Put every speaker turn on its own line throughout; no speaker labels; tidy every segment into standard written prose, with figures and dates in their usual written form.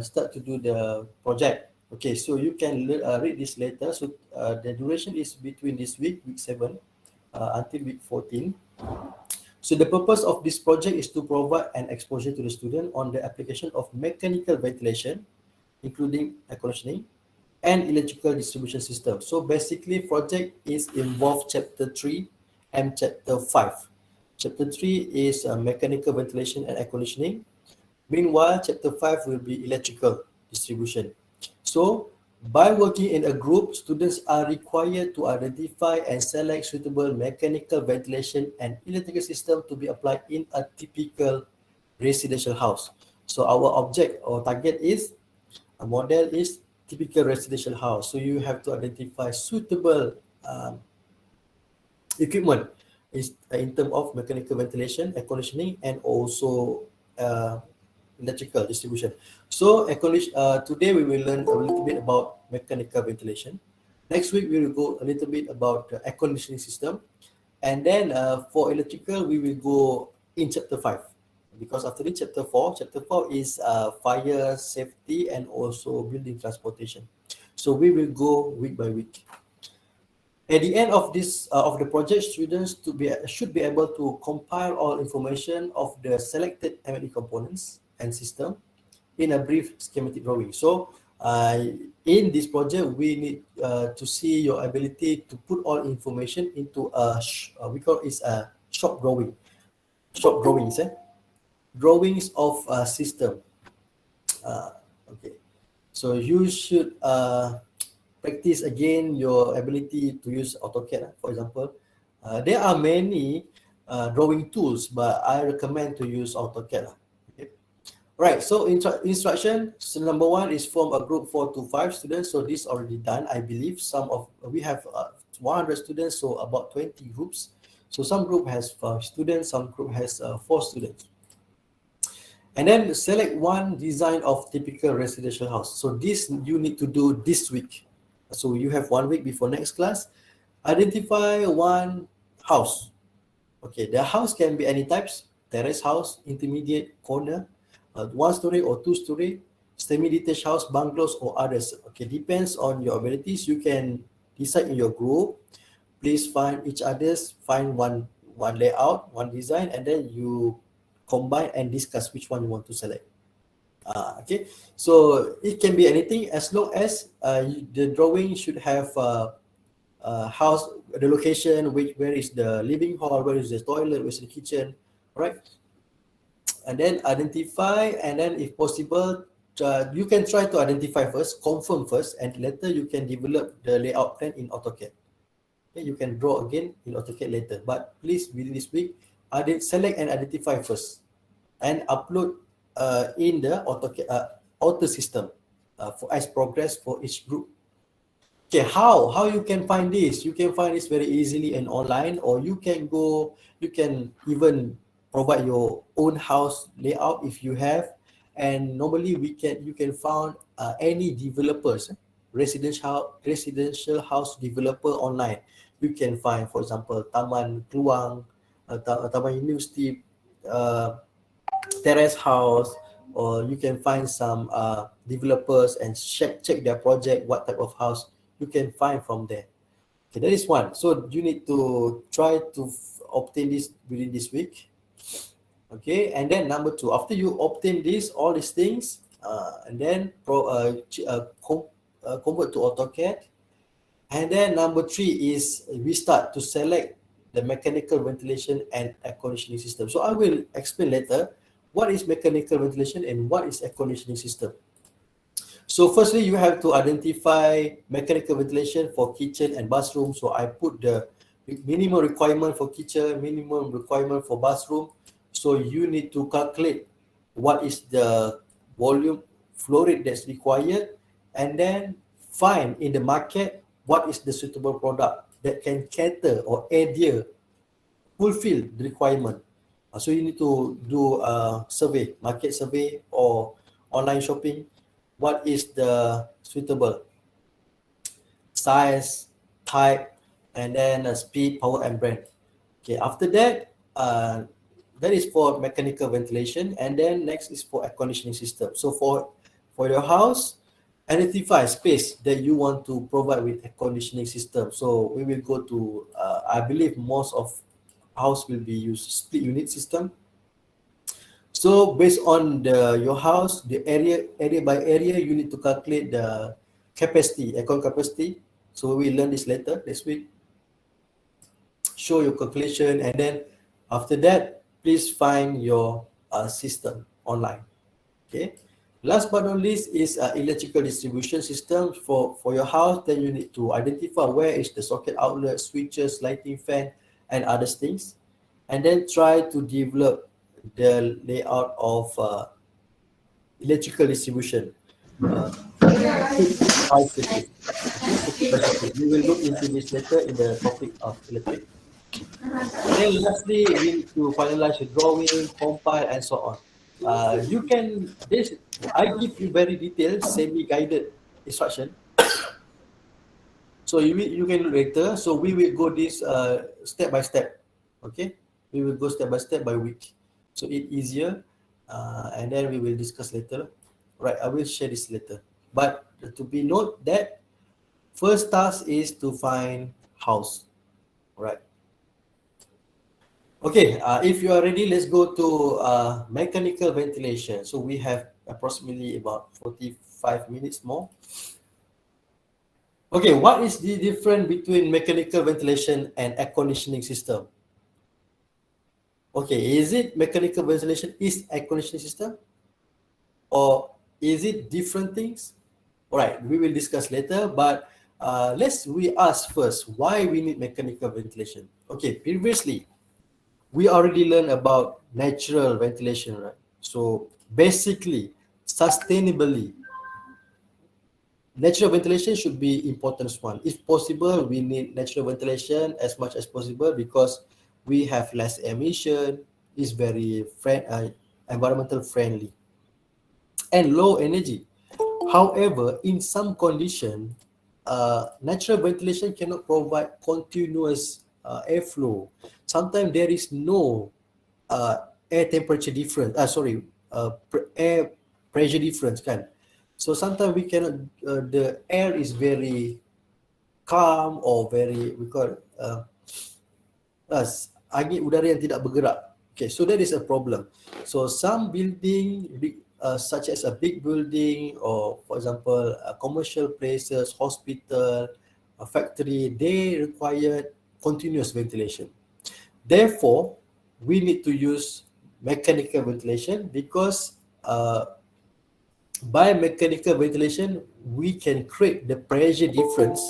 start to do the project. Okay, so you can read this later. So the duration is between this week 7, until week 14. So the purpose of this project is to provide an exposure to the student on the application of mechanical ventilation, including air conditioning, and electrical distribution system. So basically, project is involved chapter 3 and chapter 5. Chapter 3 is mechanical ventilation and air conditioning. Meanwhile, chapter 5 will be electrical distribution. So by working in a group, students are required to identify and select suitable mechanical ventilation and electrical system to be applied in a typical residential house. So our object or target is, a model is typical residential house. So you have to identify suitable equipment is in terms of mechanical ventilation, air conditioning, and also uh, electrical distribution. So today we will learn a little bit about mechanical ventilation. Next week we will go a little bit about the air conditioning system, and then for electrical we will go in chapter 5, because after this chapter 4 is fire safety and also building transportation. So we will go week by week. At the end of this of the project, students should be able to compile all information of the selected M&E components and system in a brief schematic drawing. So in this project, we need to see your ability to put all information into we call it a shop drawing. Shop drawings, drawings of a system. Okay, so you should practice again your ability to use AutoCAD. For example, there are many drawing tools, but I recommend to use AutoCAD. Okay. Right, so instruction, so number 1 is form a group 4 to 5 students. So this already done, I believe. We have 100 students, so about 20 groups. So some group has 5 students, some group has 4 students. And then select one design of typical residential house. So this you need to do this week. So you have 1 week before next class. Identify one house. Okay, the house can be any types: terrace house, intermediate, corner, 1 story or 2 story, semi-detached house, bungalows, or others. Okay, depends on your abilities. You can decide in your group. Please find each other's, find one layout, one design, and then you combine and discuss which one you want to select. Okay, so it can be anything as long as the drawing should have house, the location, where is the living hall, where is the toilet, where is the kitchen, right? And then identify, and then if possible, you can try to identify first, confirm first, and later you can develop the layout plan in AutoCAD. Okay, you can draw again in AutoCAD later, but please within this week, select and identify first, and upload in the AutoCAD auto system for as progress for each group. Okay, how you can find this? You can find this very easily and online, or you can even provide your own house layout if you have. And normally you can find any developers, residential house developer online. You can find, for example, Taman Kluang, Taman University, terrace house, or you can find some developers and check their project, what type of house you can find from there. Okay, that is one. So you need to try to obtain this within this week. Okay, and then number 2, after you obtain all these things, and then convert to AutoCAD. And then number 3 is we start to select the mechanical ventilation and air conditioning system. So I will explain later what is mechanical ventilation and what is air conditioning system. So firstly, you have to identify mechanical ventilation for kitchen and bathroom. So I put the minimum requirement for kitchen, minimum requirement for bathroom. So you need to calculate what is the volume flow rate that's required, and then find in the market what is the suitable product that can cater or adhere, fulfill the requirement. So you need to do a survey, market survey or online shopping. What is the suitable size, type, and then speed, power, and brand. Okay, after that, that is for mechanical ventilation, and then next is for air conditioning system. So for for your house, identify space that you want to provide with air conditioning system. So we will go to, I believe most of house will be used split unit system. So based on your house, the area by area, you need to calculate the capacity, aircon capacity. So we will learn this later this week. Show your calculation, and then after that, please find your system online. Okay. Last but not least is electrical distribution system for your house. Then you need to identify where is the socket outlet, switches, lighting, fan, and other things, and then try to develop the layout of electrical distribution, uh, circuit by circuit. Okay, circuit by circuit. We will look into this later in the topic of electric. And then lastly, we need to finalize your drawing, compile, and so on. You can this I give you very detailed, semi-guided instruction. So you can look later. So we will go this step by step. Okay, we will go step by step by week, so it easier, and then we will discuss later. Right, I will share this later. But to be note that first task is to find house. Right. Okay, if you are ready, let's go to mechanical ventilation. So we have approximately about 45 minutes more. Okay, what is the difference between mechanical ventilation and air conditioning system? Okay, is it mechanical ventilation is air conditioning system, or is it different things? All right, we will discuss later, but we ask first why we need mechanical ventilation. Okay, previously we already learned about natural ventilation, right? So basically, sustainably, natural ventilation should be important one. If possible, we need natural ventilation as much as possible because we have less emission, is very environmental friendly, and low energy. However, in some condition, natural ventilation cannot provide continuous airflow. Sometimes there is no air temperature difference. Air pressure difference, kan? So sometimes we cannot. The air is very calm or very we call angin udara yang tidak bergerak. Okay, so that is a problem. So some building, such as a big building or, for example, commercial places, hospital, a factory, they require continuous ventilation. Therefore, we need to use mechanical ventilation because by mechanical ventilation, we can create the pressure difference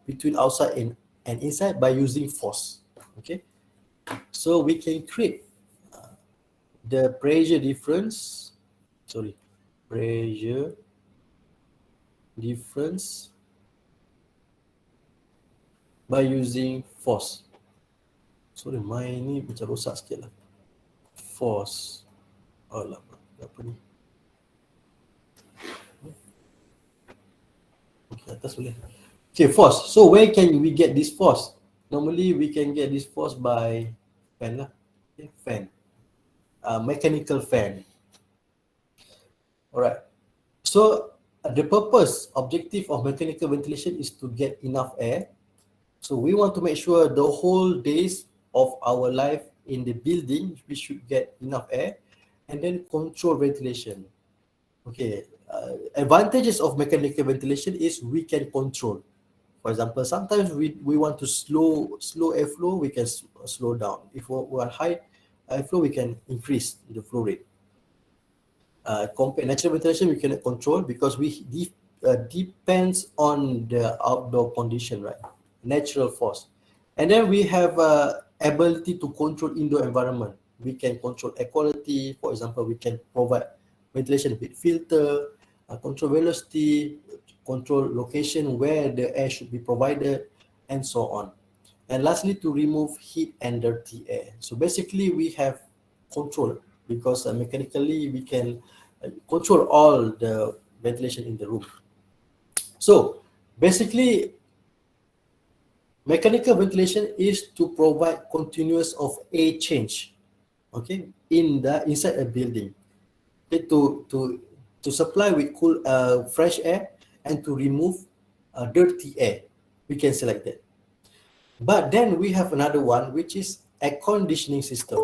between outside and inside by using force. Okay, so we can create the pressure difference. Pressure difference by using force. Sorry, main ni macam rosak sikit lah. Force. Alamak, apa ni? Okay, atas boleh. Okay, force. So where can we get this force? Normally we can get this force by fan lah. Okay, fan. Mechanical fan. Alright. So the objective of mechanical ventilation is to get enough air. So we want to make sure the whole days of our life in the building, we should get enough air, and then control ventilation. Okay, advantages of mechanical ventilation is we can control. For example, sometimes we want to slow airflow, we can slow down. If we want high airflow, we can increase the flow rate. Compared natural ventilation, we cannot control because we depends on the outdoor condition, right? Natural force. And then we have ability to control indoor environment. We can control air quality. For example, we can provide ventilation with filter, control velocity, control location where the air should be provided, and so on. And lastly, to remove heat and dirty air. So basically, we have control because mechanically we can control all the ventilation in the room. So basically, mechanical ventilation is to provide continuous of air change, okay, inside a building. Okay, to to supply with cool, fresh air, and to remove dirty air. We can select that. But then we have another one, which is air conditioning system.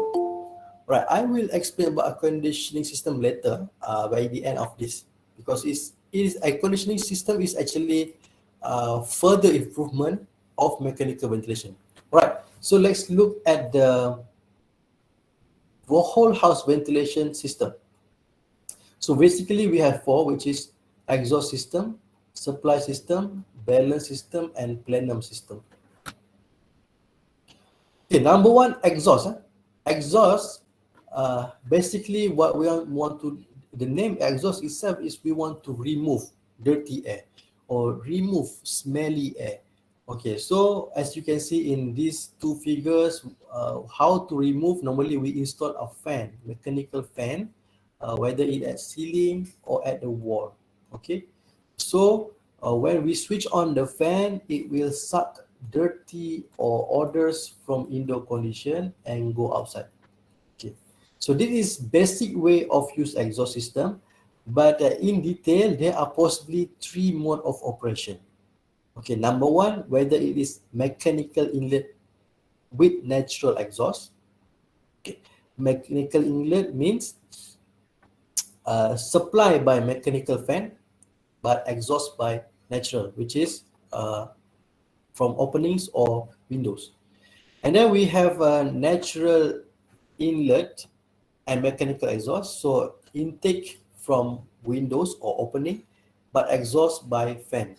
Right, I will explain about air conditioning system later by the end of this, because air conditioning system is actually further improvement of mechanical ventilation. Right, so let's look at the whole house ventilation system. So basically we have four, which is exhaust system, supply system, balance system, and plenum system. Okay, number one, exhaust. Exhaust, basically what we want to, the name exhaust itself is we want to remove dirty air or remove smelly air. Okay, so as you can see in these two figures, how to remove, normally we install a fan, mechanical fan, whether it at ceiling or at the wall. Okay, so when we switch on the fan, it will suck dirty or odors from indoor condition and go outside. Okay, so this is basic way of use exhaust system, but in detail there are possibly three mode of operation. Okay, number one, whether it is mechanical inlet with natural exhaust. Okay, mechanical inlet means supply by mechanical fan but exhaust by natural, which is from openings or windows. And then we have a natural inlet and mechanical exhaust. So intake from windows or opening, but exhaust by fan.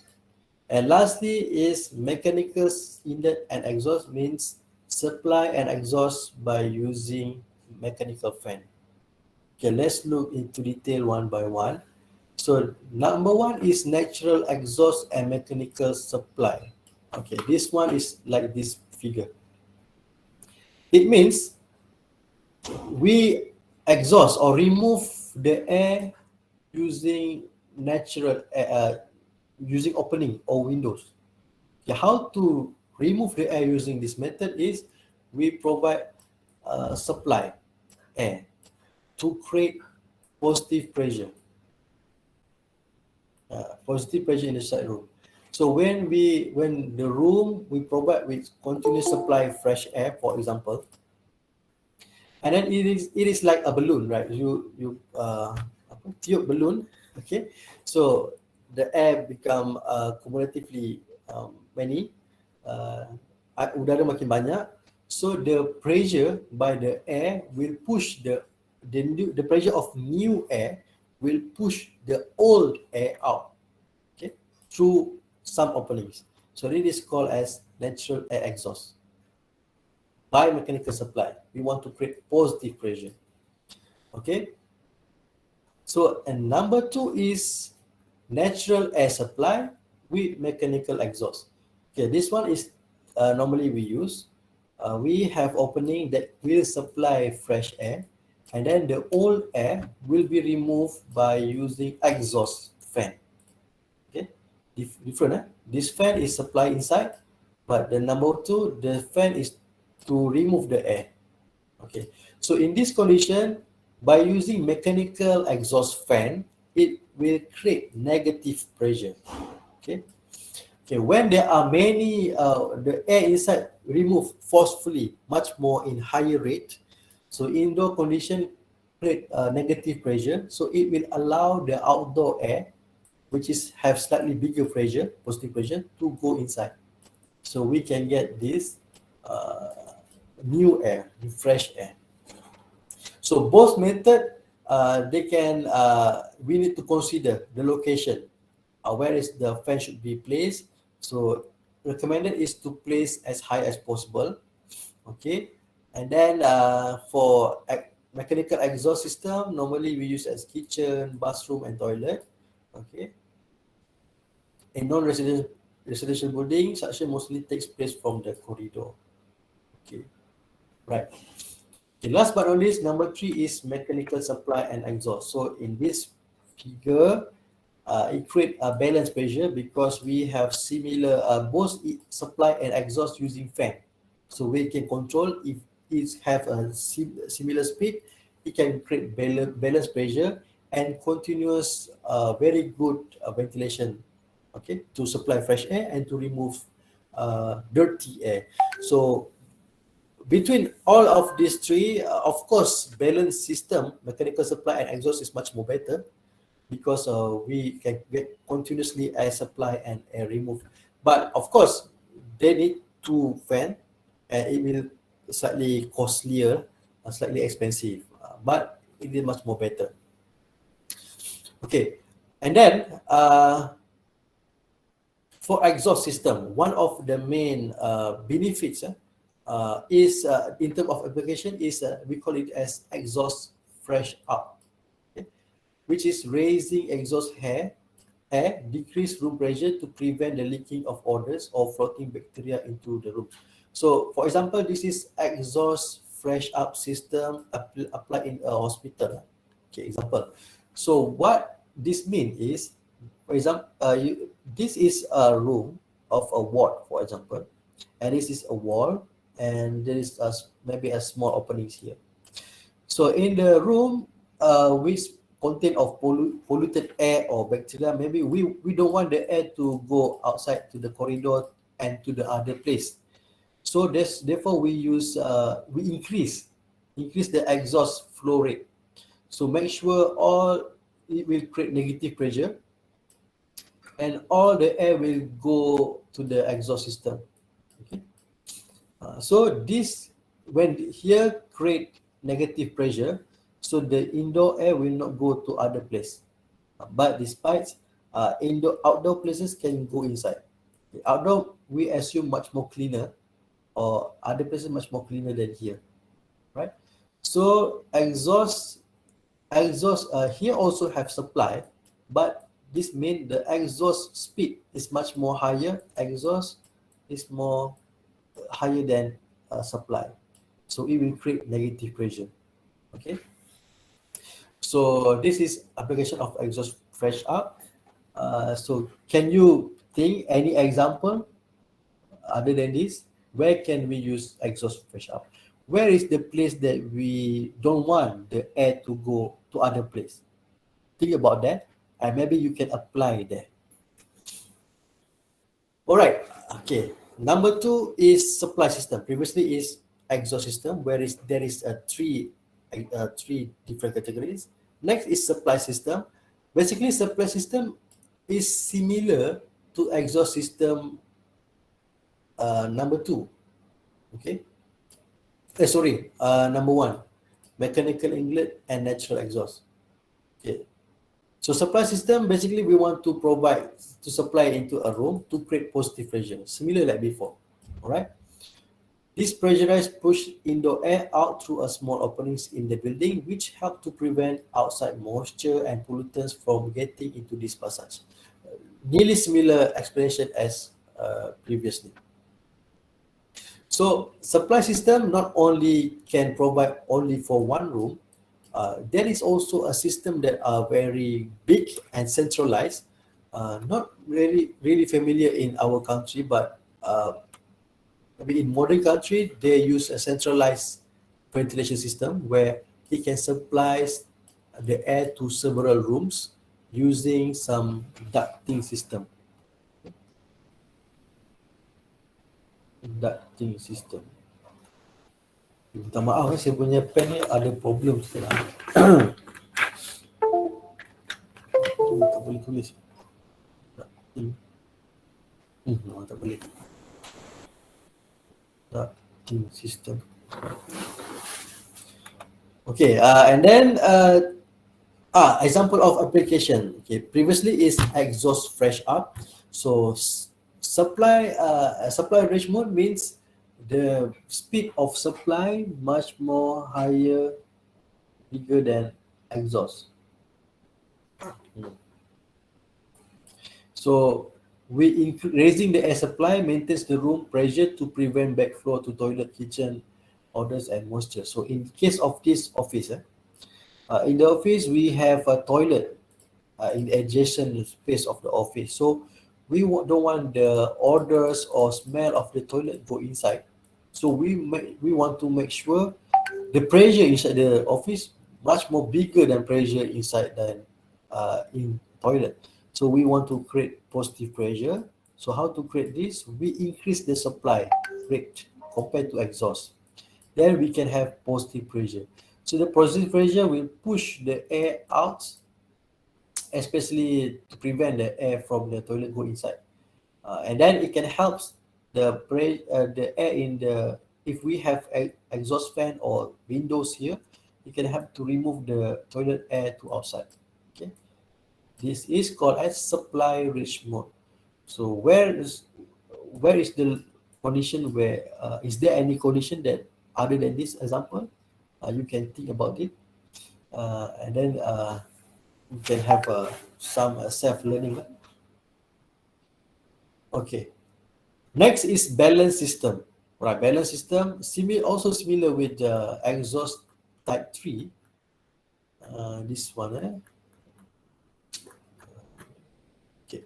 And lastly is mechanical inlet and exhaust means supply and exhaust by using mechanical fan. Okay, let's look into detail one by one. So number one is natural exhaust and mechanical supply. Okay, this one is like this figure. It means we exhaust or remove the air using natural air, using opening or windows. Okay, how to remove the air using this method is we provide supply air to create positive pressure. Positive pressure in the side room. So when the room we provide with continuous supply of fresh air, for example, and then it is like a balloon, right? Tube balloon, okay. So the air become cumulatively many, udara makin banyak. So the pressure by the air will push the pressure of new air will push the old air out, okay, through some openings. So it is called as natural air exhaust. By mechanical supply, we want to create positive pressure. Okay. So and number two is natural air supply with mechanical exhaust. Okay, this one is normally we use. We have opening that will supply fresh air, and then the old air will be removed by using exhaust fan. Okay, different. This fan is supply inside, but the number two, the fan is to remove the air. Okay, so in this condition, by using mechanical exhaust fan, it will create negative pressure. Okay, okay. When there are many, the air inside removed forcefully, much more in higher rate. So indoor condition create negative pressure. So it will allow the outdoor air, which is have slightly bigger pressure, positive pressure, to go inside. So we can get this new air, fresh air. So both method, they can, we need to consider the location, where is the fan should be placed. So recommended is to place as high as possible. Okay, and then for mechanical exhaust system, normally we use as kitchen, bathroom, and toilet. Okay, in non-residential building, suction mostly takes place from the corridor. Okay, right. Okay, last but not least, number three is mechanical supply and exhaust. So in this figure, it create a balance pressure because we have similar both supply and exhaust using fan. So we can control if it have a similar speed, it can create balance pressure, and continuous, very good ventilation, okay, to supply fresh air and to remove dirty air. So between all of these three, of course, balanced system, mechanical supply and exhaust is much more better because we can get continuously air supply and air removed. But of course, they need to fan, and it will slightly costlier, slightly expensive, but it is much more better. Okay, and then for exhaust system, one of the main benefits is in terms of application is we call it as exhaust fresh up, okay, which is raising exhaust air, decrease room pressure to prevent the leaking of odors or floating bacteria into the room. So, for example, this is exhaust fresh up system applied in a hospital. Okay, example. So, what this means is, for example, this is a room of a ward, for example, and this is a wall, and there is maybe a small openings here. So in the room which contain of polluted air or bacteria, maybe we don't want the air to go outside to the corridor and to the other place. So therefore we use we increase the exhaust flow rate. So make sure all it will create negative pressure, and all the air will go to the exhaust system. Okay. So this, when here create negative pressure, so the indoor air will not go to other place. But despite outdoor places can go inside. The outdoor we assume much more cleaner, or other places much more cleaner than here, right? So exhaust here also have supply, but this means the exhaust speed is much more higher. Exhaust is more higher than supply, so it will create negative pressure. Okay, so this is application of exhaust fresh up. So can you think any example other than this? Where can we use exhaust fresh up? Where is the place that we don't want the air to go to other place? Think about that, and maybe you can apply there. All right. Okay. Number two is supply system. Previously is exhaust system, where is there is a three different categories. Next is supply system. Basically, supply system is similar to exhaust system number two. Okay. Sorry. Number one, mechanical inlet and natural exhaust. Okay. So supply system, basically we want to provide, to supply into a room to create positive pressure, similar like before. All right. This pressurized push indoor air out through a small openings in the building, which help to prevent outside moisture and pollutants from getting into this passage. Nearly similar explanation as previously. So supply system not only can provide only for one room, there is also a system that are very big and centralized, not really familiar in our country, but maybe in modern country they use a centralized ventilation system where it can supply the air to several rooms using some ducting system. Ducting system. Minta maaf, saya punya pen ni ada problem sekarang. Tak boleh tulis. Tak boleh. Ducting system. Okay, and then example of application. Okay, previously is exhaust fresh up. So supply range mode means the speed of supply much more higher, bigger than exhaust. So raising the air supply maintains the room pressure to prevent backflow to toilet, kitchen, odors and moisture. So in case of this office, in the office we have a toilet in the adjacent space of the office. So we don't want the odors or smell of the toilet go inside. So we want to make sure the pressure inside the office much more bigger than pressure inside than in toilet. So we want to create positive pressure. So how to create this? We increase the supply rate compared to exhaust. Then we can have positive pressure. So the positive pressure will push the air out, especially to prevent the air from the toilet go inside. And then it can help the air in the, if we have a exhaust fan or windows here, it can help to remove the toilet air to outside. Okay, this is called as supply rich mode. So where is the condition where is there any condition that other than this example you can think about it, and then you can have some self learning. Okay, next is balance system. Right, balance system also similar with the exhaust type 3. This one, okay,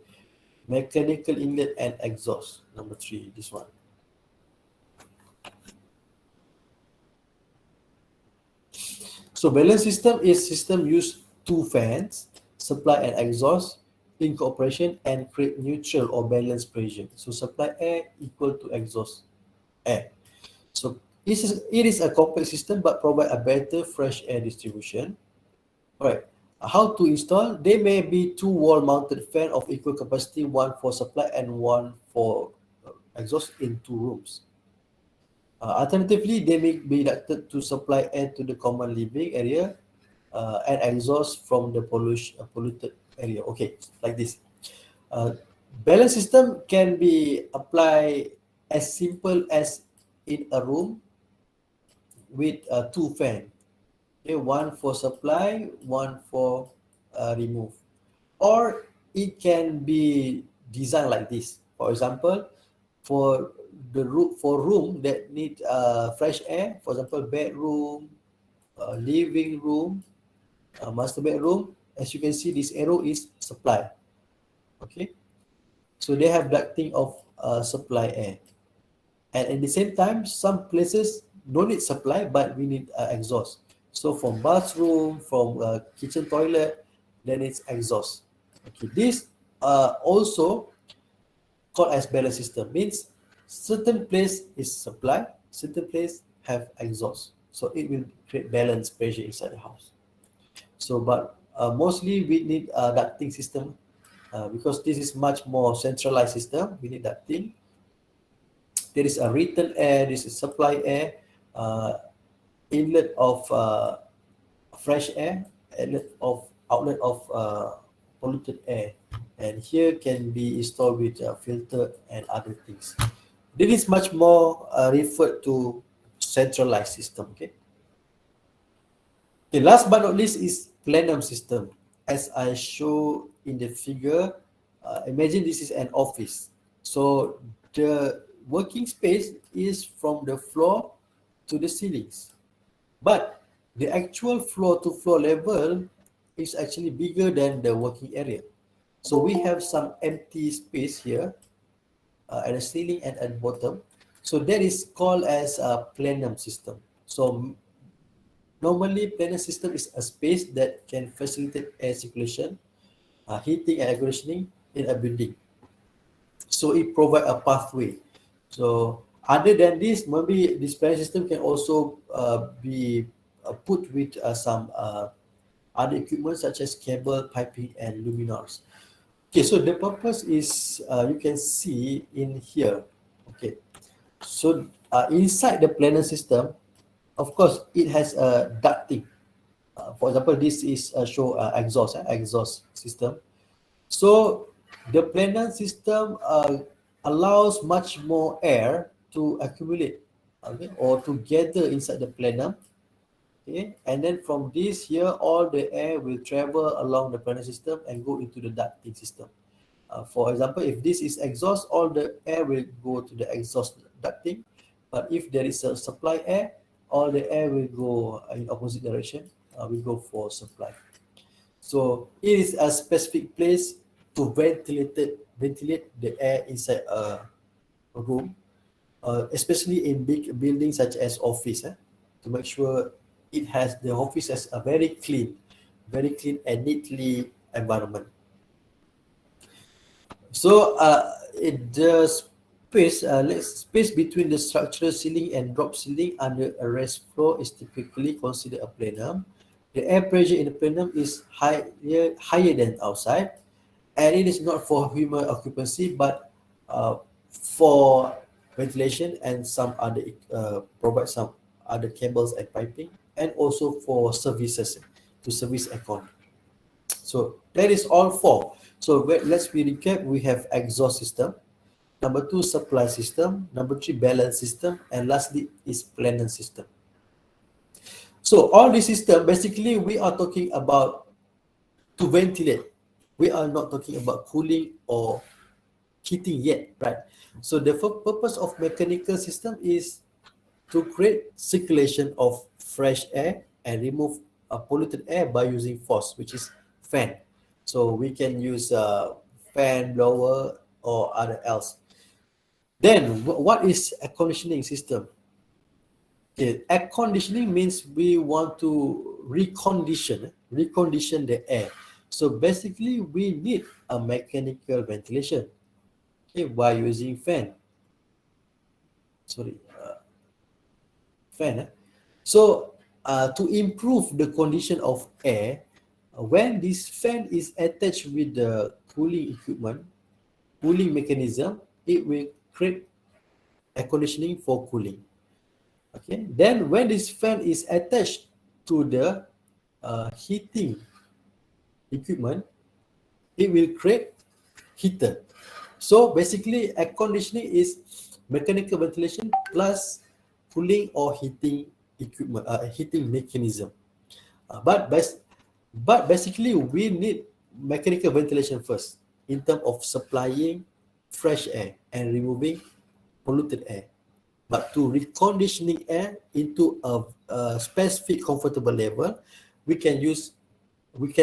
mechanical inlet and exhaust number 3, this one. So balance system is system use two fans, supply and exhaust in cooperation and create neutral or balanced pressure. So supply air equal to exhaust air. So it is a complex system but provide a better fresh air distribution. All right. How to install? There may be two wall-mounted fan of equal capacity, one for supply and one for exhaust in two rooms. Alternatively, they may be directed to supply air to the common living area and exhaust from the polluted area. Okay, like this. Uh, Balance system can be applied as simple as in a room with two fan. Okay, one for supply, one for remove. Or it can be designed like this. For example, for room that need fresh air, for example, bedroom, living room, master bedroom. As you can see, this arrow is supply. Okay, so they have ducting of supply air, and at the same time, some places don't need supply, but we need exhaust. So from bathroom, from kitchen toilet, then it's exhaust. Okay, this also called as balance system means certain place is supply, certain place have exhaust. So it will create balance pressure inside the house. So, but mostly we need a ducting system because this is much more centralized system. We need ducting. There is a return air, this is supply air, uh, inlet of fresh air, outlet of polluted air, and here can be installed with a filter and other things. This is much more referred to centralized system. Okay. Okay. Last but not least is plenum system. As I show in the figure, imagine this is an office. So the working space is from the floor to the ceilings, but the actual floor to floor level is actually bigger than the working area. So we have some empty space here at the ceiling and at the bottom. So that is called as a plenum system. So normally plenum system is a space that can facilitate air circulation, heating and air conditioning in a building. So it provide a pathway. So other than this, maybe this plenum system can also be put with some other equipment such as cable, piping, and luminaires. Okay, so the purpose is you can see in here. Okay, so inside the planner system, of course, it has a ducting. For example, this is show exhaust system. So the planner system allows much more air to accumulate, okay, or to gather inside the plenum. Okay, and then from this here, all the air will travel along the planner system and go into the ducting system. For example, if this is exhaust, all the air will go to the exhaust ducting. But if there is a supply air, all the air will go in opposite direction. We go for supply. So it is a specific place to ventilate the air inside a room, especially in big buildings such as office, to make sure the office has a very clean and neatly environment. So the space between the structural ceiling and drop ceiling under a rest floor is typically considered a plenum. The air pressure in the plenum is higher than outside, and it is not for human occupancy, but for ventilation and some other provide some other cables and piping, and also for services to service aircon. So that is all four. So let's recap. We have exhaust system. Number two, supply system. Number three, balance system. And lastly is plenum system. So all this system, basically we are talking about to ventilate. We are not talking about cooling or heating yet, right? So the purpose of mechanical system is to create circulation of fresh air and remove polluted air by using force, which is fan. So we can use fan, blower, or other else. Then what is air conditioning system? Okay, air conditioning means we want to recondition the air. So basically, we need a mechanical ventilation, okay, by using fan. Sorry, fan. So to improve the condition of air, when this fan is attached with the cooling mechanism, it will create air conditioning for cooling. Okay. Then when this fan is attached to the heating equipment, it will create heater. So basically, air conditioning is mechanical ventilation plus cooling or heating equipment, heating mechanism. But basically, we need mechanical ventilation first in terms of supplying fresh air and removing polluted air. But to reconditioning air into a specific comfortable level, we can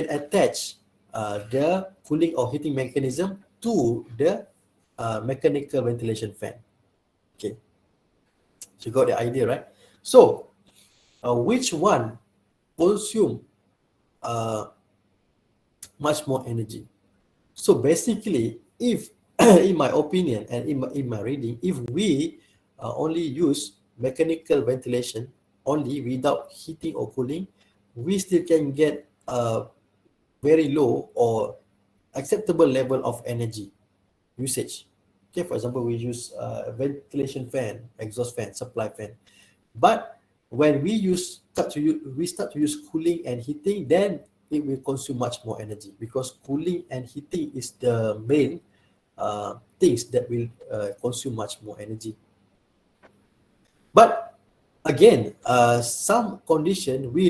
attach the cooling or heating mechanism to the mechanical ventilation fan. Okay, so you got the idea, right? So which one consume much more energy? So basically, if in my opinion and in my reading, if we only use mechanical ventilation only without heating or cooling, we still can get a very low or acceptable level of energy usage. Okay, for example, we use ventilation fan, exhaust fan, supply fan. But when we start to use cooling and heating, then it will consume much more energy, because cooling and heating is the main things that will consume much more energy. But again, some condition we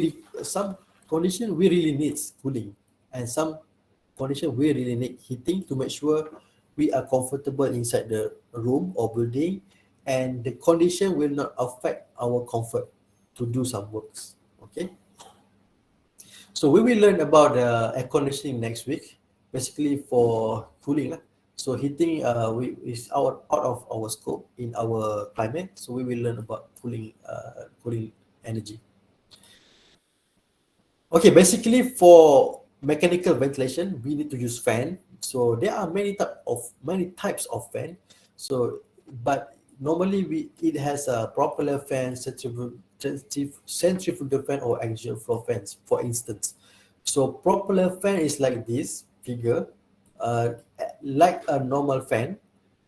really need cooling, and some condition we really need heating to make sure we are comfortable inside the room or building, and the condition will not affect our comfort to do some works. Okay. So we will learn about air conditioning next week, basically for cooling. So heating is out of our scope in our climate. So we will learn about cooling energy. Okay, basically for mechanical ventilation, we need to use fan. So there are many types of fan. So, but normally it has a propeller fan, centrifugal fan, or axial flow fans, for instance. So propeller fan is like this figure, uh, like a normal fan.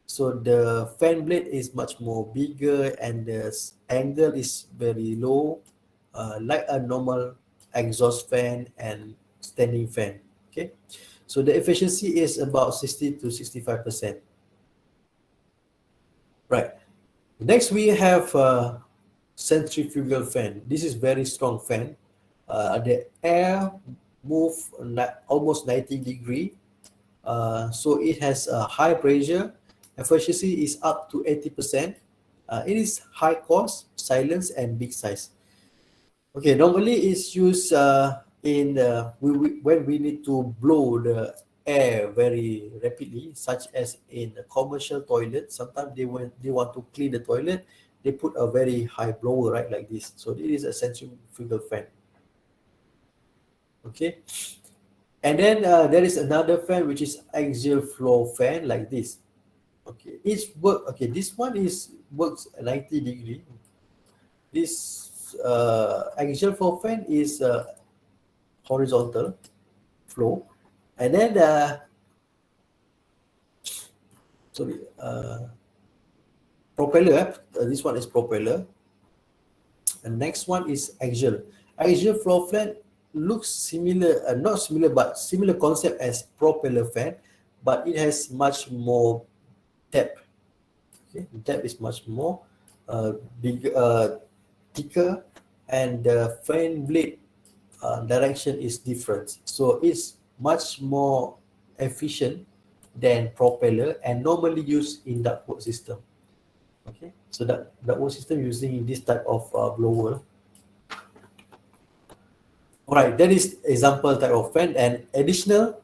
So the fan blade is much more bigger and the angle is very low, like a normal exhaust fan and standing fan. Okay, so the efficiency is about 60 to 65%. Right. Next we have centrifugal fan. This is very strong fan. The air move almost 90 degree. So it has a high pressure. Efficiency is up to 80%. It is high cost, silence, and big size. Okay, normally it's used when we need to blow the air very rapidly, such as in a commercial toilet. Sometimes they want to clean the toilet, they put a very high blower, right, like this. So it is a centrifugal fan. Okay, and then there is another fan which is axial flow fan like this. Okay, this one is works 90 degree. This axial flow fan is horizontal flow, and then sorry, propeller. This one is propeller. And next one is axial. Axial flow fan looks similar, not similar, but similar concept as propeller fan, but it has much more depth. Okay, depth is much more big, thicker, and the fan blade direction is different. So it's much more efficient than propeller and normally used in ductwork system. Okay, so that ductwork system using this type of blower. All right, that is example type of fan. And additional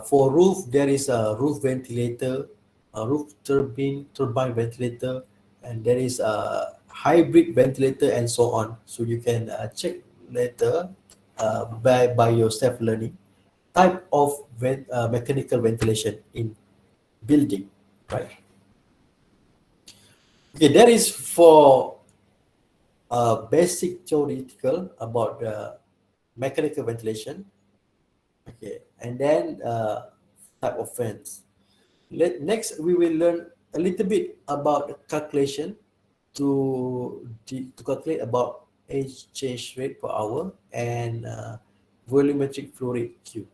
for roof, there is a roof ventilator, a roof turbine ventilator, and there is a hybrid ventilator and so on. So you can check later by yourself learning type of mechanical ventilation in building, right? Okay, that is for basic theoretical about the mechanical ventilation. Okay, and then type of fans. Next, we will learn a little bit about the calculation to calculate about exchange rate per hour and volumetric flow rate Q.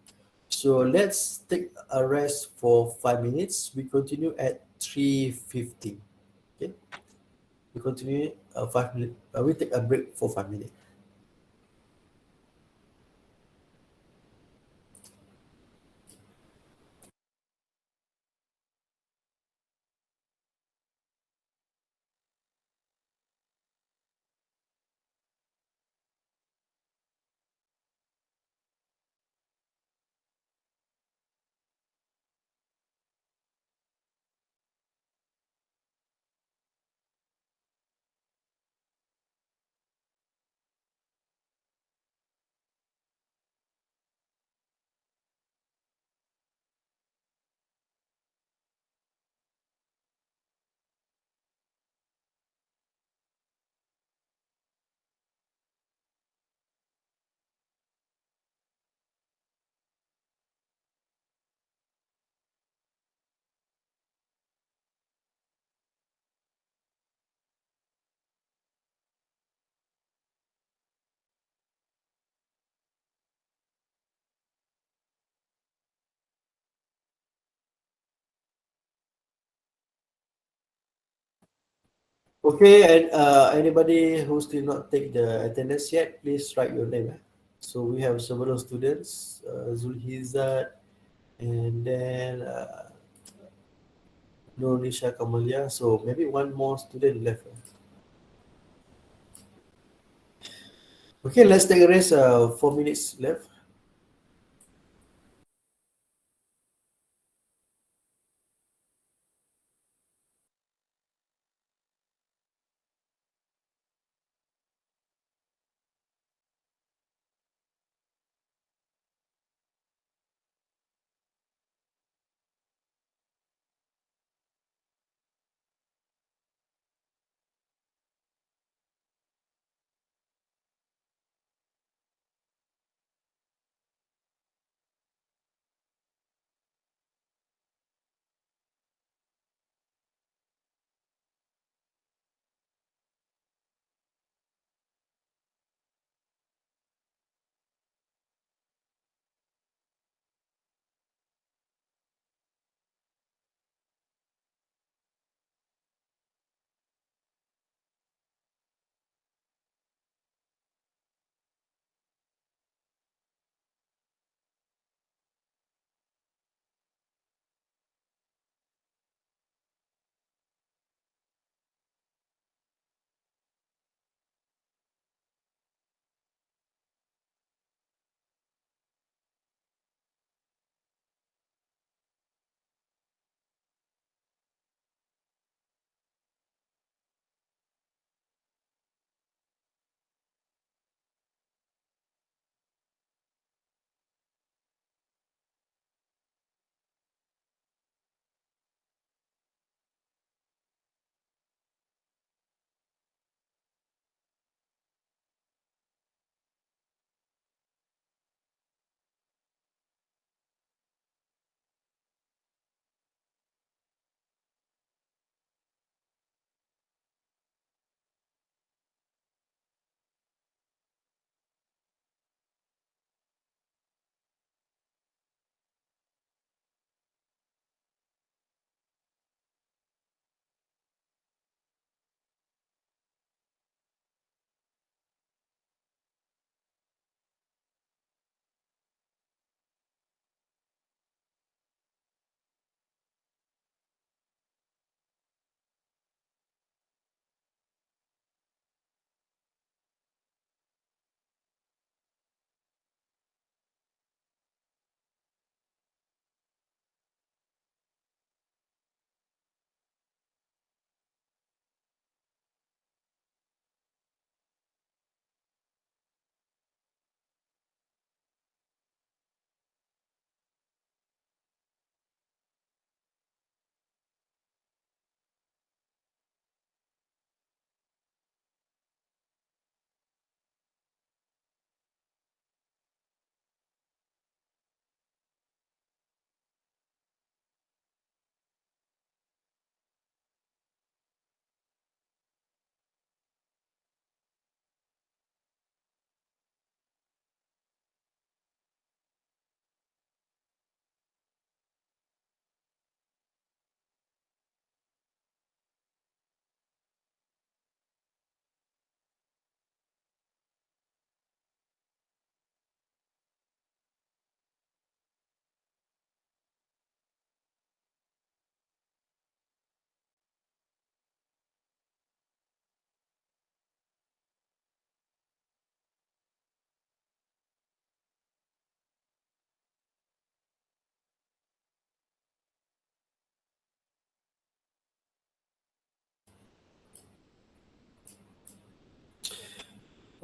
So let's take a rest for 5 minutes. We continue at 3:15. Okay, we continue 5 minutes. We take a break for 5 minutes. Okay, and anybody who still not take the attendance yet, please write your name. So we have several students, Zulhizad, and then Nurisha Kamalia. So maybe one more student left. Okay, let's take a rest. 4 minutes left.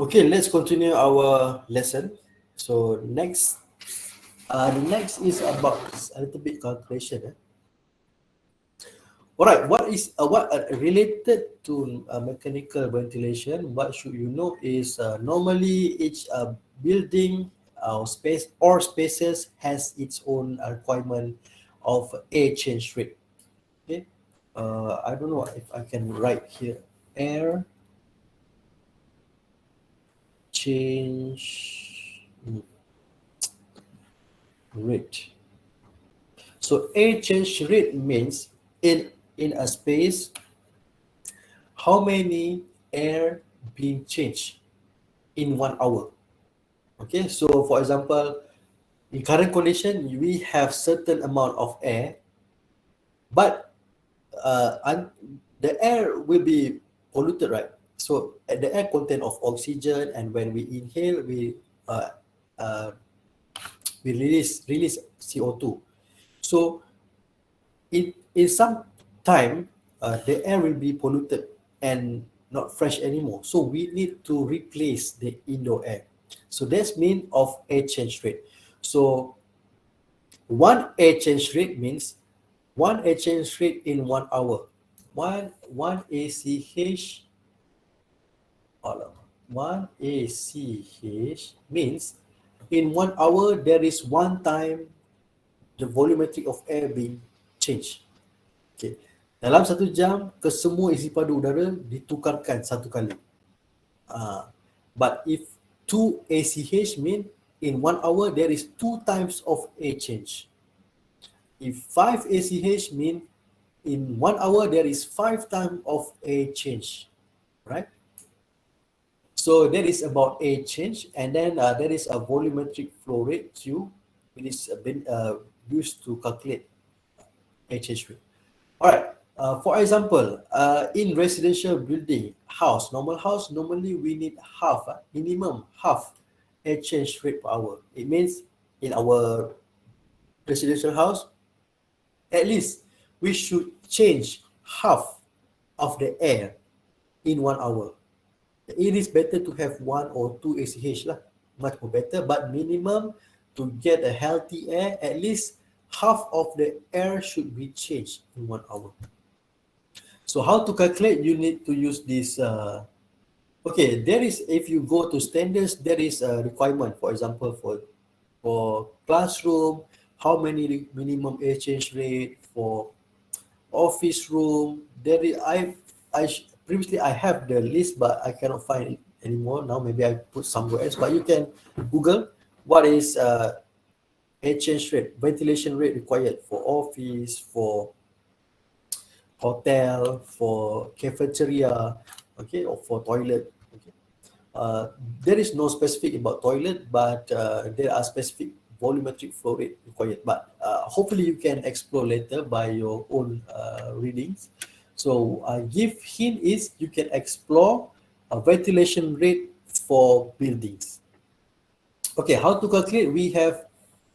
Okay, let's continue our lesson. So the next is about a little bit calculation. All right, what related to mechanical ventilation? What should you know is normally each building spaces has its own requirement of air change rate. Okay, I don't know if I can write here air change rate. So air change rate means in a space how many air being changed in 1 hour. Okay, so for example, in current condition, we have certain amount of air, but the air will be polluted, right? So the air content of oxygen, and when we inhale, uh, uh, we release CO2. So in some time, the air will be polluted and not fresh anymore. So we need to replace the indoor air. So that's mean of air change rate. So one air change rate means one air change rate in 1 hour. One ACH, one ACH means in 1 hour there is one time the volumetric of air being changed. Okay. Dalam 1 jam, kesemua isi padu udara ditukarkan satu kali. But if 2 ACH mean in 1 hour there is 2 times of air change. If 5 ACH mean in 1 hour there is 5 times of air change, right? So that is about air change, and then there is a volumetric flow rate Q, which is been used to calculate air change rate. All right. For example, in residential building, normal house, normally we need minimum half air change rate per hour. It means in our residential house, at least we should change half of the air in 1 hour. It is better to have 1 or 2 ACH lah, much more better. But minimum to get a healthy air, at least half of the air should be changed in 1 hour. So how to calculate? You need to use this. Okay, there is, if you go to standards, there is a requirement. For example, for classroom, how many minimum air change rate for office room. There is previously I have the list, but I cannot find it anymore. Now maybe I put somewhere else. But you can Google what is air change rate, ventilation rate required for office, for hotel, for cafeteria, okay, or for toilet. Okay. There is no specific about toilet, but there are specific volumetric flow rate required. But hopefully you can explore later by your own readings. So give hint is you can explore a ventilation rate for buildings. Okay, how to calculate? We have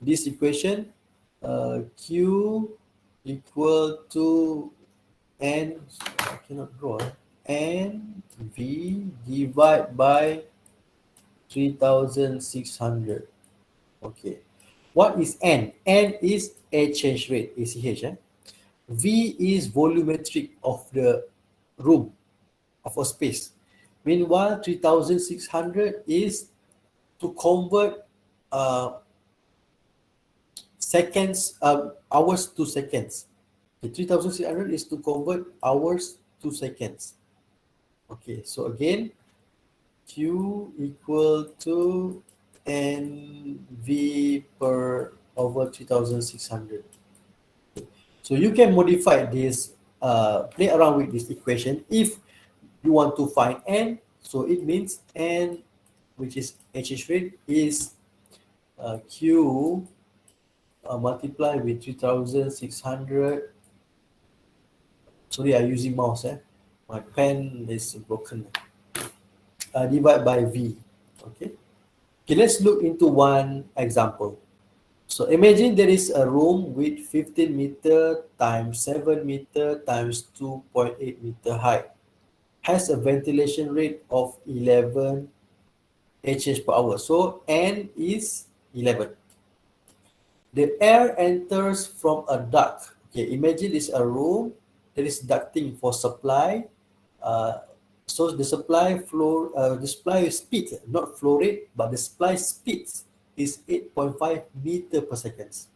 this equation, Q equal to N, I cannot draw, N V divide by 3,600. Okay. What is N? N is air change rate, ACH. V is volumetric of the room, of a space. Meanwhile, 3,600 is to convert hours to seconds. The 3,600 is to convert hours to seconds. Okay, so again, Q equal to NV per over 3,600. So you can modify this, play around with this equation if you want to find N. So it means N, which is HH rate, is Q multiplied with 3,600. Sorry, I'm using mouse. My pen is broken. Divide by V. Okay. Okay, let's look into one example. So imagine there is a room with 15 meter times 7 meter times 2.8 meter height. Has a ventilation rate of 11 air change per hour. So N is 11. The air enters from a duct. Okay, imagine it's a room. There is ducting for supply. Uh, so the supply flow, the supply speed, not flow rate, but the supply speed is 8.5 meter per second.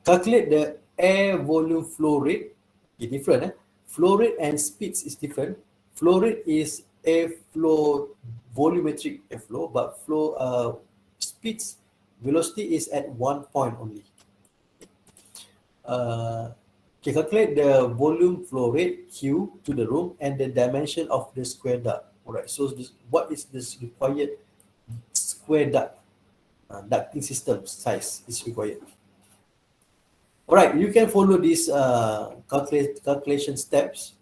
Calculate the air volume flow rate. Okay, different. Flow rate and speeds is different. Flow rate is air flow, volumetric airflow, but flow speeds, velocity is at 1 point only. Okay, calculate the volume flow rate Q to the room and the dimension of the square duct. All right, so what is this required square duct? Ducting system size is required. All right, you can follow these calculation steps.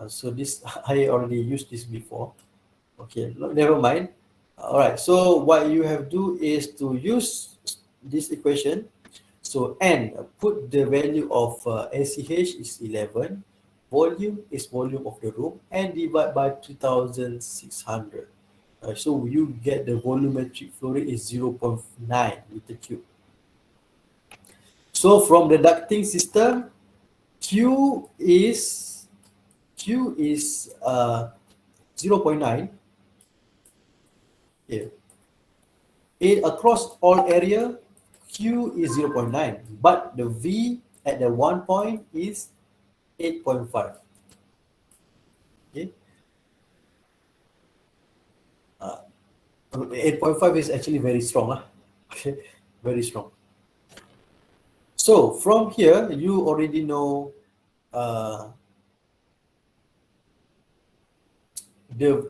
So this I already used this before. Okay, never mind. All right, so what you have to do is to use this equation. So N, put the value of ACH is 11, volume is volume of the room, and divide by 2,600. So you get the volumetric flow rate is 0.9 meter cube. So from the ducting system, Q is 0.9. Here. Across all area, Q is 0.9, but the V at the 1 point is 8.5. Okay. 8.5 is actually very strong. Okay, very strong. So from here, you already know the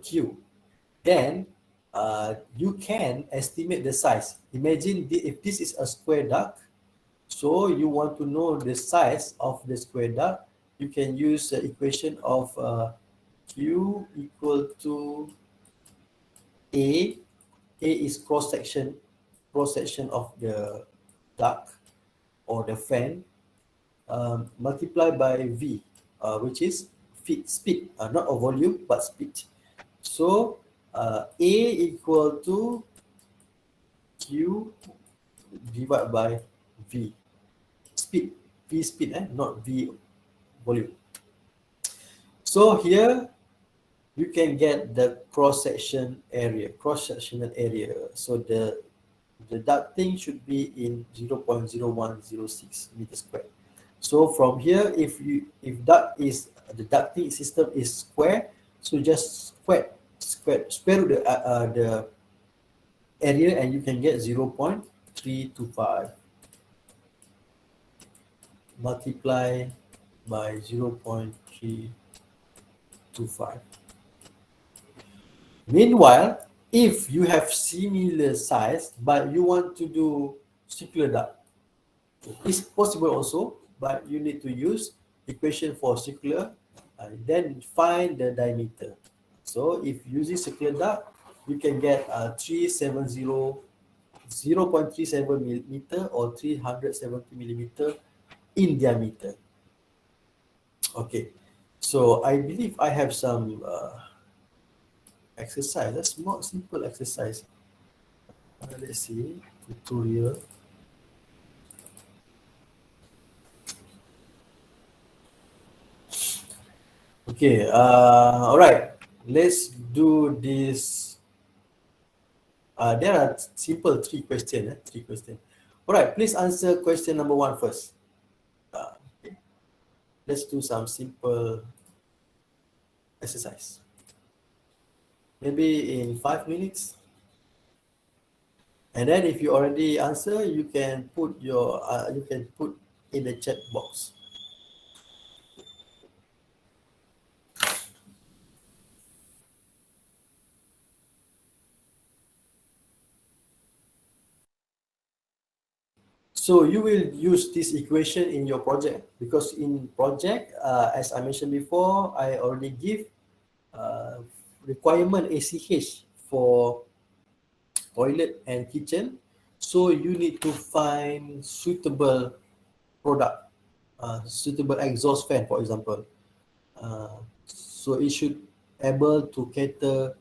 Q. Then you can estimate the size. Imagine if this is a square duct, so you want to know the size of the square duct, you can use the equation of Q equal to A. A is cross section of the duct or the fan, multiplied by V, which is speed, not a volume but speed. So A equal to Q divided by V speed, V speed, not V volume. So here you can get the cross-sectional area. So the ducting should be in 0.0106 meters squared. So from here, if the ducting system is square, so just square the area and you can get 0.325 multiply by 0.325. Meanwhile, if you have similar size but you want to do circular duct, it's possible also, but you need to use equation for circular, then find the diameter. So if using circular duct, you can get 0.37 millimeter or 370 millimeter in diameter. Okay, so I believe I have some exercise. That's more simple exercise. Let's see, tutorial. Okay, all right, let's do this. There are simple three questions. All right, please answer question number 1 first. Okay. Let's do some simple exercise. Maybe in 5 minutes. And then if you already answer, you can put in the chat box. So you will use this equation in your project, because in project, as I mentioned before, I already give requirement ACH for toilet and kitchen. So you need to find suitable product, suitable exhaust fan, for example. So it should able to cater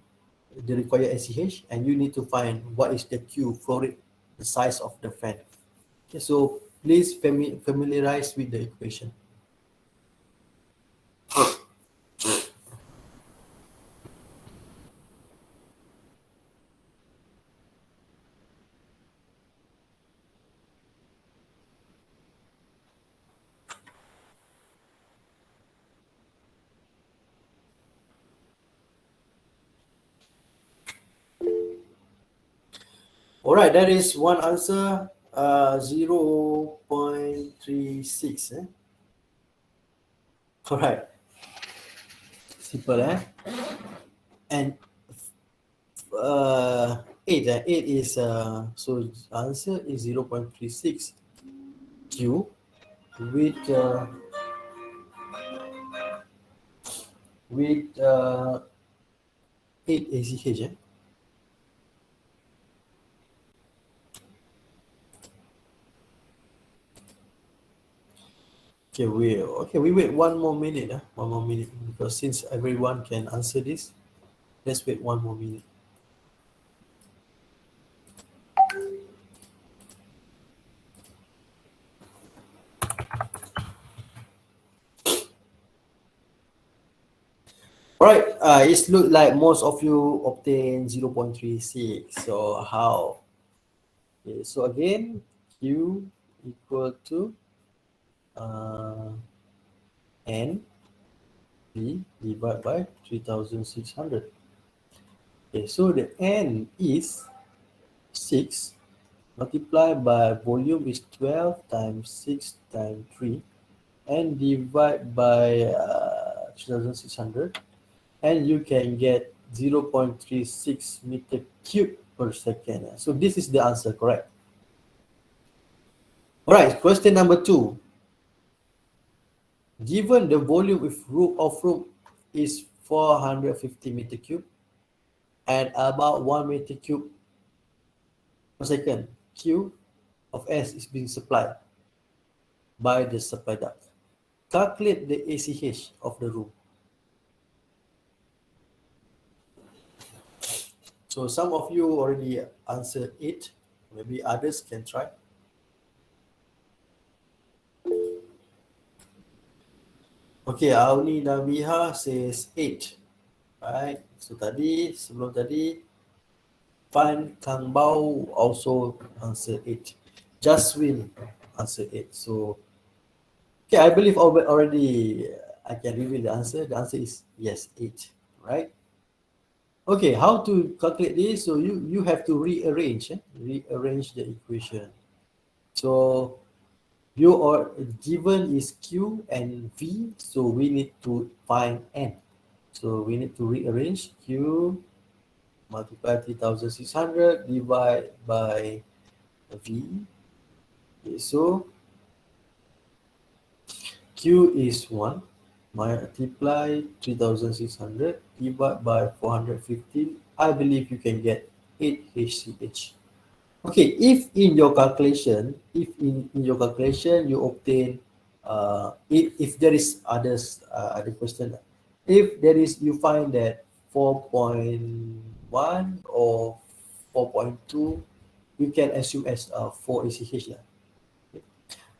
the required ACH, and you need to find what is the Q flow rate, the size of the fan. Okay, so please familiarize with the equation. All right, that is one answer, 0.36. All right, simple, and 8 is so answer is 0.36 Q with with 8 ACH. We wait 1 more minute, 1 more minute, because since everyone can answer this, let's wait 1 more minute. All right, it looks like most of you obtain 0.36. So how? Okay, so again, Q equal to N B divided by 3600. Okay, so the N is 6 multiplied by volume is 12 times 6 times 3 and divide by 3600, and you can get 0.36 meter cube per second. So this is the answer, correct? All right, question number 2. Given the volume of room is 450 meter cube and about 1 meter cube per second, Q of S is being supplied by the supply duct. Calculate the ACH of the room. So some of you already answered it. Maybe others can try. Okay, Auni Nabiha says 8. Right. So sebelum tadi, Fan Kang Bao also answered 8. Jaswin answered 8. So, okay, I believe already I can reveal the answer. The answer is yes, 8. Right. Okay, how to calculate this? So you have to rearrange the equation. So you are given is Q and V, so we need to find N. So we need to rearrange Q multiply 3600 divide by V. Okay, so Q is 1 multiply 3600 divide by 415. I believe you can get 8 HCH. Okay, if in your calculation, you obtain, if there is other question, if there is you find that 4.1 or 4.2, you can assume as 4 ACH. Okay.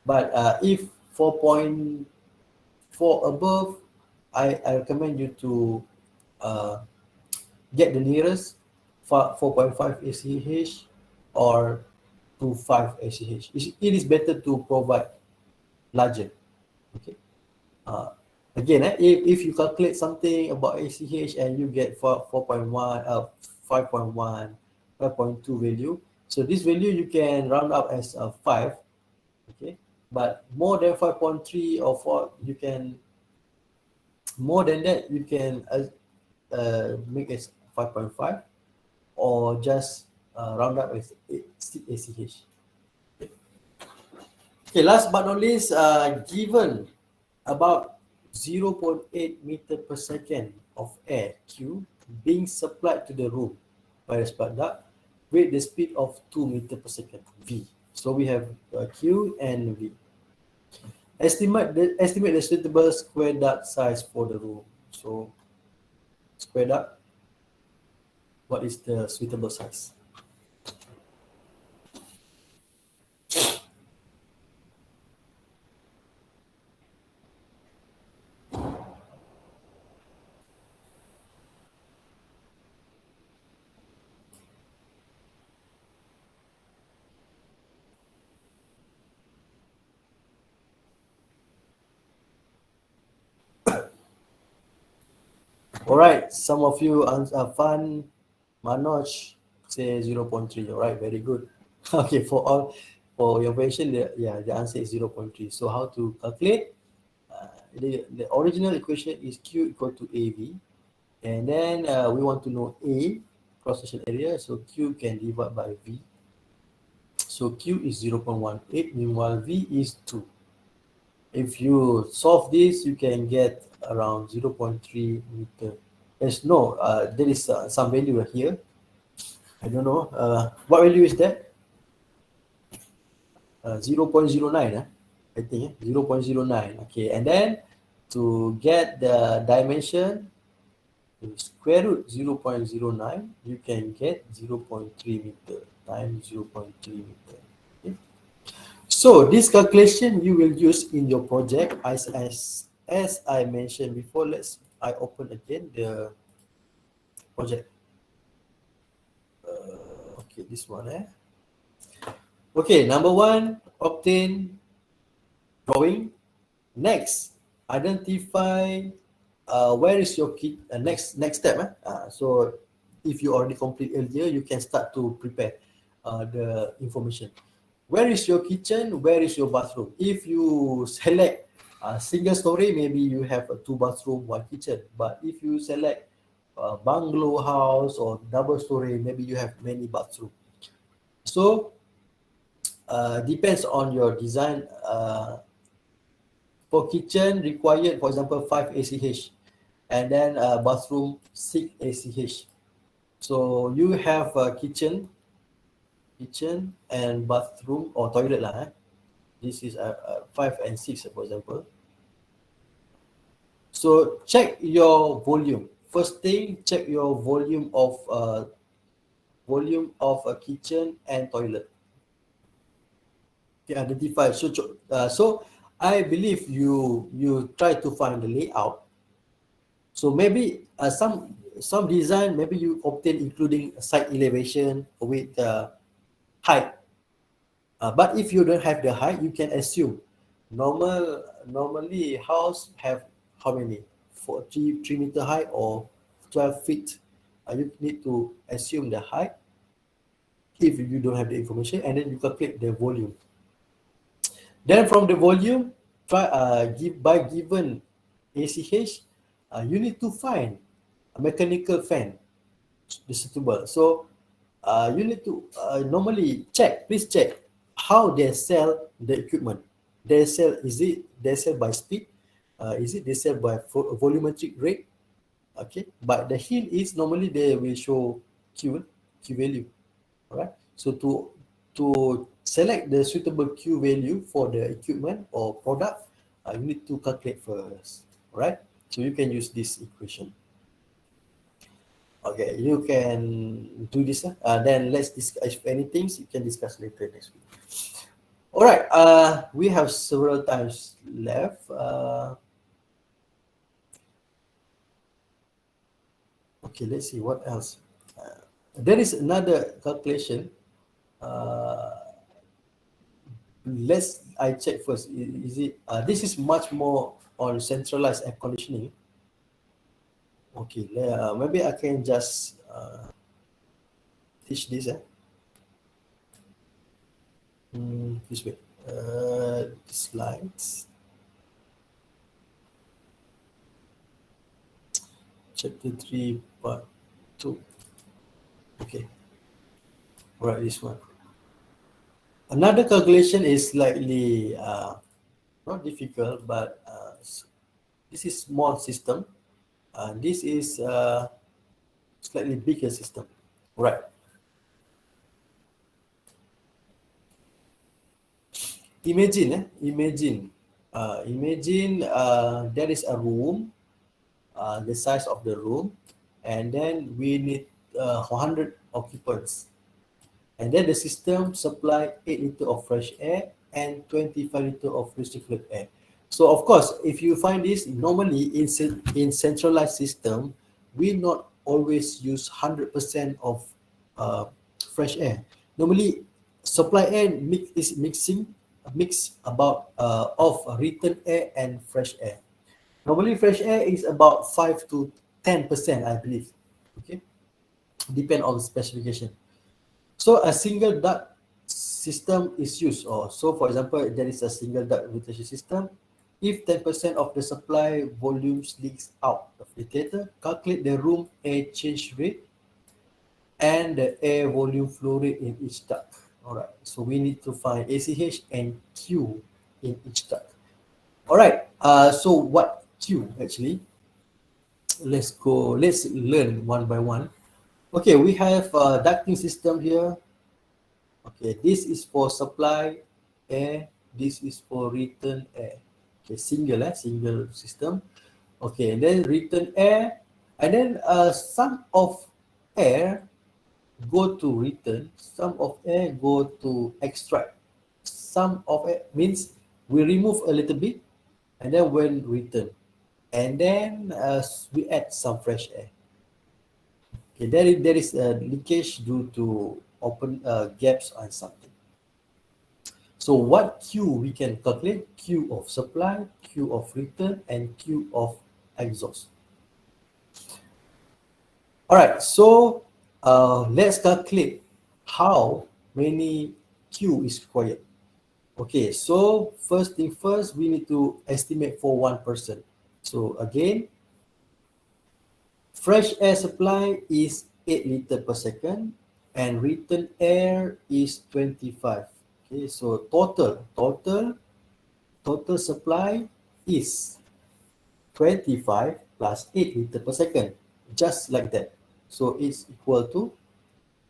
But if 4.4 above, I recommend you to get the nearest 4.5 ACH or to 5 ACH. It is better to provide larger. Okay. Uh, Again, if you calculate something about ACH and you get 4.1, 5.1, 5.2 value, so this value you can round up as 5. Okay. But more than 5.3 or 4, you can, more than that, you can make it 5.5 or just round up with ACH. Okay, last but not least, given about 0.8 meter per second of air Q being supplied to the room by the spark duct with the speed of 2 meter per second V. So we have Q and V. Estimate the suitable square duct size for the room. So square duct What is the suitable size? All right, some of you fun, Manoj say 0.3. All right, very good. Okay, for your question, yeah, the answer is 0.3. So how to calculate? The original equation is Q equal to AV, and then we want to know A, cross-section area, so Q can divide by V. So Q is 0.18, meanwhile V is 2. If you solve this, you can get around 0.3 meter. There is some value here. I don't know. What value is that? 0.09, I think. 0.09. Okay, and then to get the dimension, square root 0.09, you can get 0.3 meter times 0.3 meter. Okay. So this calculation you will use in your project as I mentioned before. I open again the project. Okay, this one. Okay, number one, obtain drawing. Next, identify where is your key. Next step. So if you already complete earlier, you can start to prepare the information. Where is your kitchen? Where is your bathroom? If you select a single story, maybe you have a 2 bathroom, 1 kitchen. But if you select a bungalow house or double story, maybe you have many bathrooms. So depends on your design. For kitchen required, for example, 5 ACH, and then bathroom 6 ACH. So you have a kitchen and bathroom or toilet lah. This is 5 and 6, for example. So check your volume. First thing, check your volume of a kitchen and toilet. Okay, identify. So I believe you try to find the layout. So maybe some design, maybe you obtain including side elevation with height. But if you don't have the height, you can assume normally house have how many? 3 meter high or 12 feet. You need to assume the height if you don't have the information, and then you calculate the volume. Then from the volume, by given ACH, you need to find a mechanical fan suitable. So you need to normally please check how they sell the equipment. They sell by speed? Is it they sell by volumetric rate? Okay, but the hint is normally they will show Q value. All right. So to select the suitable Q value for the equipment or product, you need to calculate first. All right. So you can use this equation. Okay, you can do this. Then let's discuss. If anything, you can discuss later next week. All right. We have several times left. Okay, let's see what else. There is another calculation. I check first. Is it? This is much more on centralized air conditioning. Okay, maybe I can just teach this. This way. Slides. Chapter 3, part 2. Okay. All right, this one. Another calculation is slightly not difficult, but this is small system. This is slightly bigger system. Right. Imagine there is a room, the size of the room, and then we need 100 occupants. And then the system supply 8 liter of fresh air and 25 liter of recirculate air. So of course, if you find this, normally in centralized system, we not always use 100% of fresh air. Normally, supply air is mix about of return air and fresh air. Normally, fresh air is about 5 to 10%, I believe. Okay, depend on the specification. So a single duct system is used, or so for example, there is a single duct ventilation system. If 10% of the supply volumes leaks out of the theater, calculate the room air change rate and the air volume flow rate in each duct. All right, so we need to find ACH and Q in each duct. All right, so what Q actually? Let's learn one by one. Okay, we have a ducting system here. Okay, this is for supply air, this is for return air. Okay, single system. Okay, and then return air, and then some of air go to return, some of air go to extract. Some of it means we remove a little bit, and then when return, and then we add some fresh air. Okay, there is a leakage due to open gaps and something. So what Q we can calculate? Q of supply, Q of return, and Q of exhaust. All right, so let's calculate how many Q is required. Okay, so first thing first, we need to estimate for one person. So again, fresh air supply is 8 liter per second and return air is 25. Okay, so total supply is 25 plus 8 liter per second, just like that. So it's equal to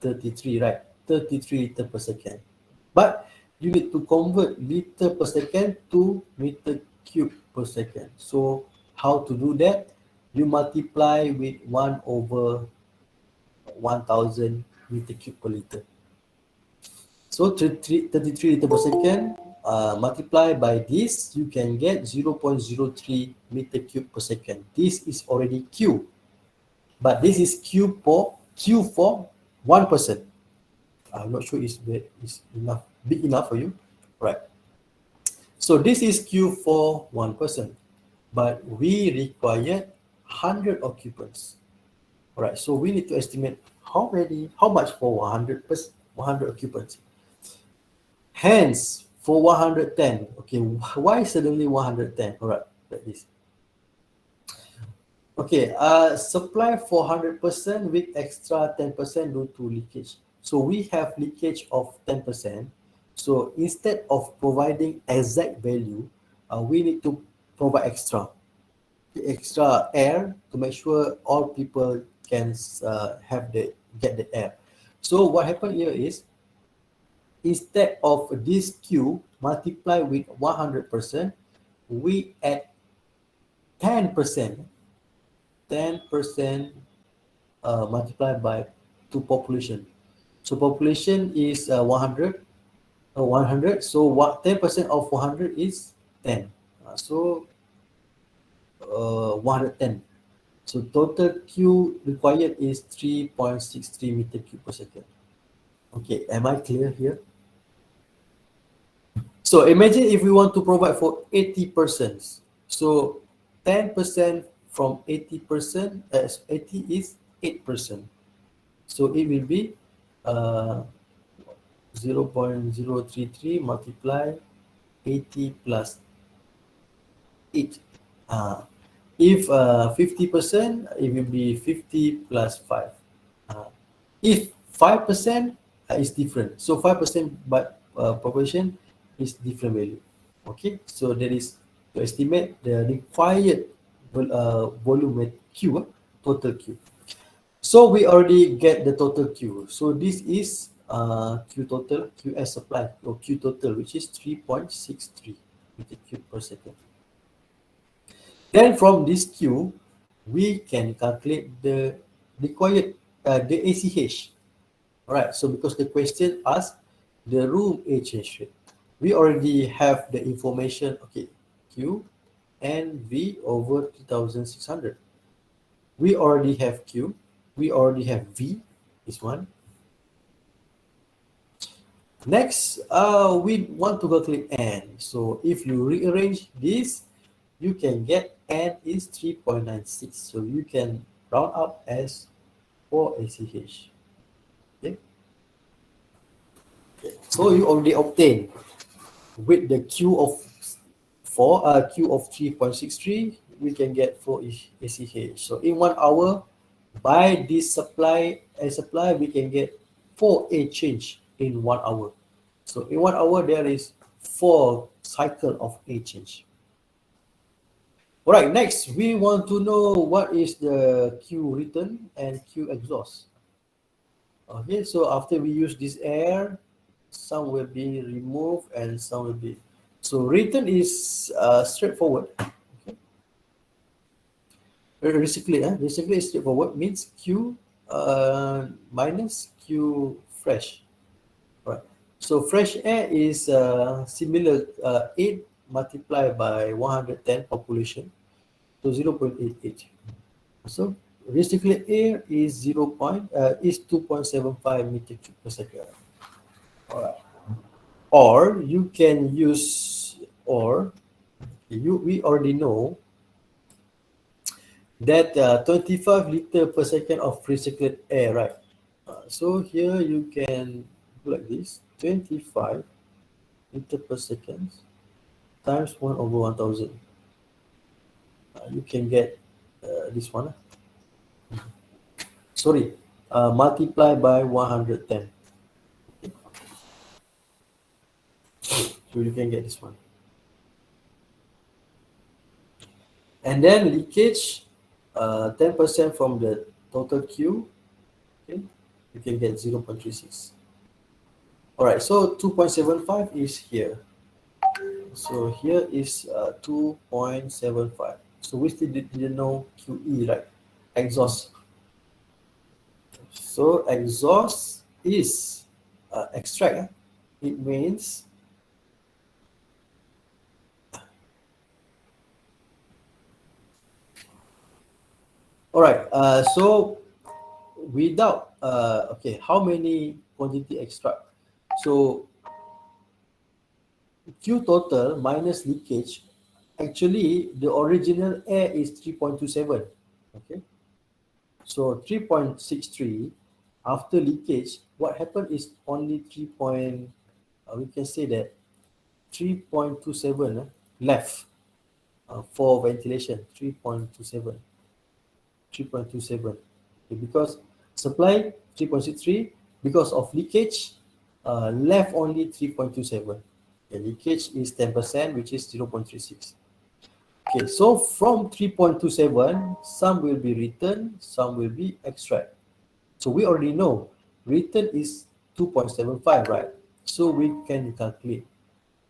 33, right? 33 liter per second. But you need to convert liter per second to meter cube per second. So how to do that? You multiply with 1 over 1000 meter cube per liter. So 33 liter per second, multiply by this, you can get 0.03 meter cube per second. This is already Q, but this is Q for one person. I'm not sure it's enough, big enough for you, right? So this is Q for one person, but we require 100 occupants. All right, so we need to estimate how much for 100 occupants. Hence, for 110, okay, why suddenly 110? All right, like this. Okay, supply for 100% with extra 10% due to leakage. So we have leakage of 10%. So instead of providing exact value, we need to provide extra air to make sure all people can get the air. So what happened here is, instead of this Q multiply with 100%, we add 10%. 10% multiplied by to population. So population is 100. 100. So what 10% of 100 is 10. So 110. So total Q required is 3.63 meter cube per second. Okay, am I clear here? So imagine if we want to provide for 80 persons. So 10% from 80%, 80 is 8%. So it will be 0.033 multiply 80 plus 8. If 50%, it will be 50 plus 5. If 5% is different, so 5% but population is different value. Okay, so that is to estimate the required volume Q, total Q. So we already get the total Q. So this is Q total, QS supply, or Q total, which is 3.63 meter cube per second. Then from this Q, we can calculate the required the ACH. All right, so because the question asks the room exchange rate, we already have the information. Okay, Q and V over 3600. We already have Q, we already have V, this one. Next, we want to calculate N. So if you rearrange this, you can get N is 3.96. So you can round up as 4 ACH. Okay. So you already obtain with the Q of 3.63, we can get 4 ACH. So in 1 hour, by this supply, we can get 4 A change in 1 hour. So in 1 hour, there is 4 cycle of A change. All right, next, we want to know what is the Q return and Q exhaust. Okay, so after we use this air, some will be removed and some will be. So return is straightforward. Okay. Recycle is straightforward, means Q minus Q fresh. Right. So fresh air is similar 8 multiplied by 110 population, so 0.88. So recycled air is 2.75 meter cube per second. All right. Or you can use, or we already know that 25 liter per second of recycled air, right? So here you can do like this: 25 liter per second times 1 over 1000. You can get this one. Sorry, multiply by 110. So you can get this one. And then leakage, 10% from the total Q. Okay, you can get 0.36. All right, so 2.75 is here. So here is 2.75. So we still didn't know QE, right? Exhaust. So exhaust is extract. It means all right. So without okay, how many quantity extract? So Q total minus leakage. Actually, the original air is 3.27. Okay. So 3.63 after leakage, what happened is only 3. We can say that 3.27 left for ventilation. 3.27. 3.27. Okay, because supply 3.63, because of leakage, left only 3.27. The leakage is 10%, which is 0.36. Okay, so from 3.27, some will be returned, some will be extract. So we already know return is 2.75, right? So we can calculate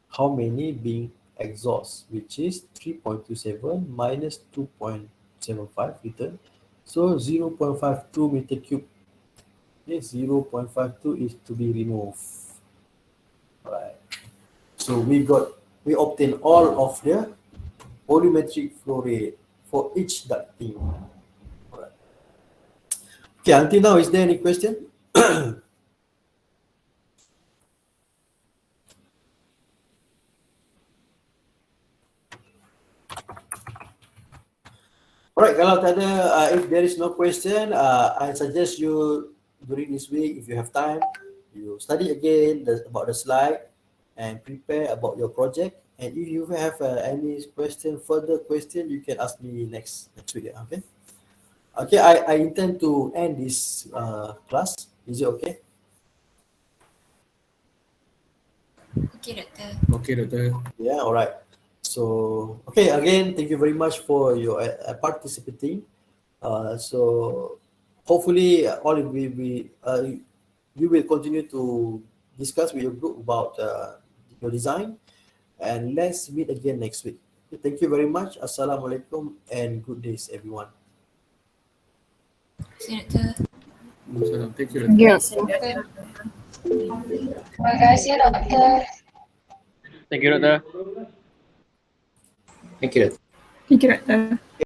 how many being exhaust, which is 3.27 minus 2.75 return. So 0.52 meter cube. Yes, 0.52 is to be removed. All right. So we obtain all of the volumetric flow rate for each ducting. All right. Okay, until now, is there any question? Alright, kalau tak ada, if there is no question, I suggest you during this week, if you have time, you study again about the slide and prepare about your project. And if you have any further question, you can ask me next week. Okay. Okay, I intend to end this class. Is it okay?
Okay, Doctor.
Okay, Doctor.
Yeah. All right. So okay, again, thank you very much for your participating. So hopefully all we will continue to discuss with your group about your design, and let's meet again next week. Thank you very much. Assalamualaikum and good days, everyone.
See you, Doctor.
Thank you,
Thank
Doctor.
you.
Terima kasih dokter.
Thank you, Doctor.
Thank you, Doctor.
Thank you, Doctor.